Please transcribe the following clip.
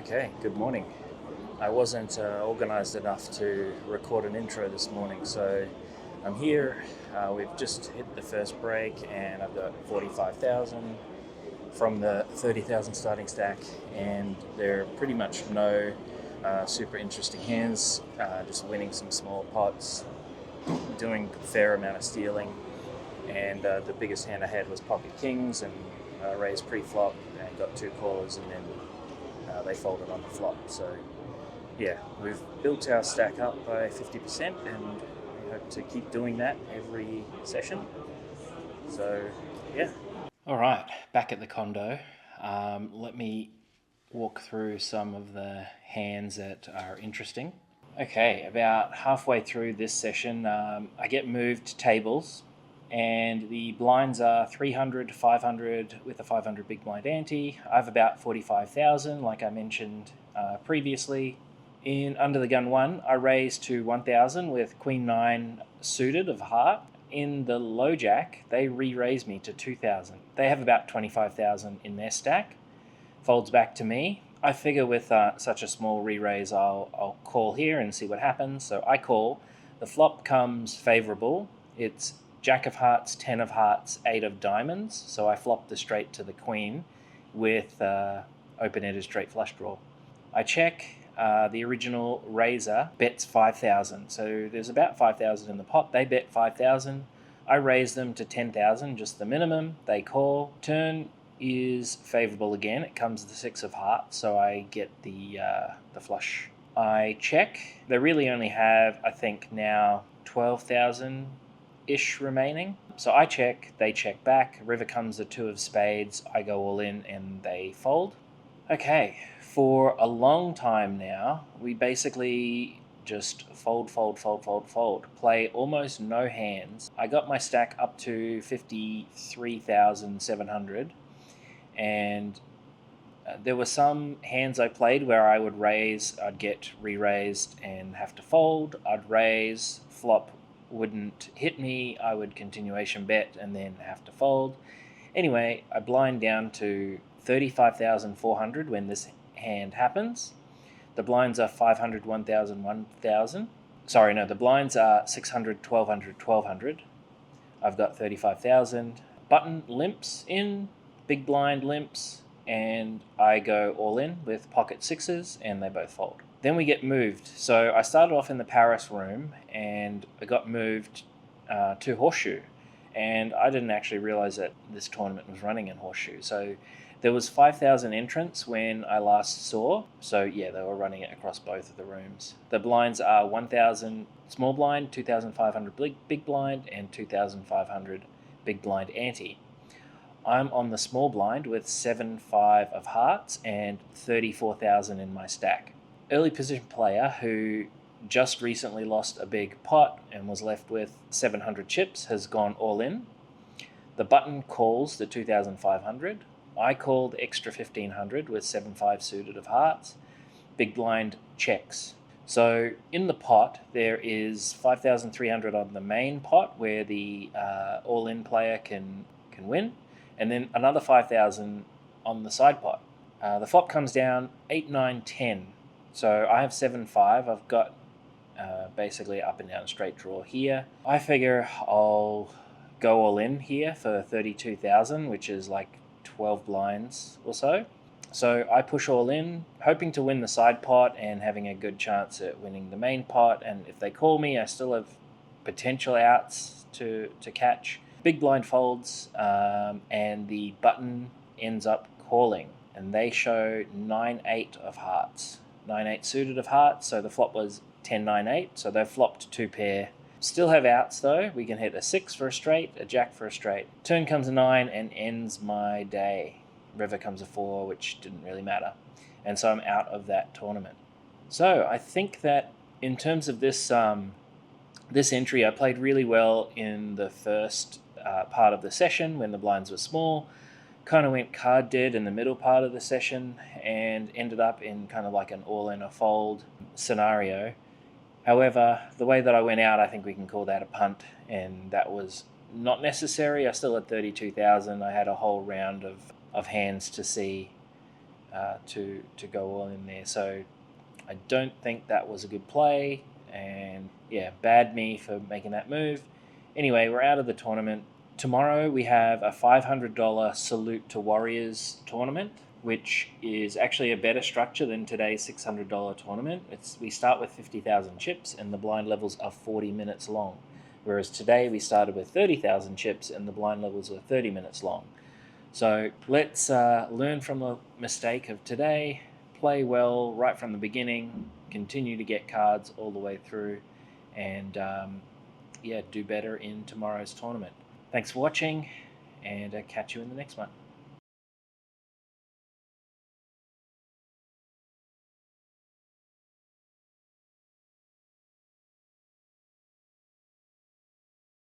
Okay, good morning. I wasn't organized enough to record an intro this morning, so I'm here. We've just hit the first break, and I've got 45,000 from the 30,000 starting stack, and there are pretty much no super interesting hands, just winning some small pots, doing a fair amount of stealing, and the biggest hand I had was pocket kings, and raised pre-flop and got two callers, and then they folded on the flop. So yeah, we've built our stack up by 50%, and we hope to keep doing that every session. So yeah. All right, back at the condo. Let me walk through some of the hands that are interesting. Okay, about halfway through this session, I get moved tables, and the blinds are 300, 500 with a 500 big blind ante. I have about 45,000, like I mentioned previously. In under the gun one, I raised to 1,000 with queen 9 suited of heart. In the low jack, they re-raise me to 2,000. They have about 25,000 in their stack. Folds back to me. I figure with such a small re-raise, I'll call here and see what happens. So I call. The flop comes favorable. It's Jack of hearts, 10 of hearts, 8 of diamonds. So I flop the straight to the queen with open-ended straight flush draw. I check. The original raiser bets 5,000. So there's about 5,000 in the pot. They bet 5,000. I raise them to 10,000, just the minimum. They call. Turn is favorable again. It comes the 6 of hearts, so I get the flush. I check. They really only have, I think, now 12,000-ish remaining. So I check, they check back. River comes the 2 of spades. I go all in and they fold. Okay, for a long time now, we basically just fold, play almost no hands. I got my stack up to 53,700, and there were some hands I played where I would raise, I'd get re-raised and have to fold. I'd raise, flop wouldn't hit me, I would continuation bet and then have to fold. Anyway, I blind down to 35,400 when this hand happens. The blinds are 500, 1,000, 1,000. Sorry, no, the blinds are 600, 1,200, 1,200. I've got 35,000. Button limps in, big blind limps, and I go all in with pocket sixes, and they both fold. Then we get moved. So I started off in the Paris room, and I got moved to Horseshoe. And I didn't actually realize that this tournament was running in Horseshoe. So there was 5,000 entrants when I last saw. So yeah, they were running it across both of the rooms. The blinds are 1,000 small blind, 2,500 big blind, and 2,500 big blind ante. I'm on the small blind with 7-5 of hearts and 34,000 in my stack. Early position player who just recently lost a big pot and was left with 700 chips has gone all in. The button calls the 2,500. I called extra 1,500 with 7-5 suited of hearts. Big blind checks. So in the pot, there is 5,300 on the main pot where the all-in player can win, and then another 5,000 on the side pot. The flop comes down 8, 9, 10. So I have 7-5. I've got basically up and down straight draw here. I figure I'll go all in here for 32,000, which is like 12 blinds or so. So I push all in, hoping to win the side pot and having a good chance at winning the main pot. And if they call me, I still have potential outs to catch. Big blind folds, and the button ends up calling. And they show 9-8 of hearts. 9-8 suited of hearts, so the flop was 10-9-8, so they've flopped 2 pair. Still have outs though. We can hit a 6 for a straight, a jack for a straight. Turn comes a 9 and ends my day. River comes a 4, which didn't really matter. And so I'm out of that tournament. So I think that in terms of this this entry, I played really well in the first part of the session when the blinds were small. Kind of went card dead in the middle part of the session and ended up in kind of like an all-in or fold scenario. However, the way that I went out, I think we can call that a punt, and that was not necessary. I still had 32,000. I had a whole round of hands to see to go all in there. So I don't think that was a good play, and yeah, bad me for making that move. Anyway, we're out of the tournament. Tomorrow we have a $500 Salute to Warriors tournament, which is actually a better structure than today's $600 tournament. We start with 50,000 chips, and the blind levels are 40 minutes long, whereas today we started with 30,000 chips, and the blind levels are 30 minutes long. So let's learn from the mistake of today, play well right from the beginning, continue to get cards all the way through, and do better in tomorrow's tournament. Thanks for watching, and catch you in the next one.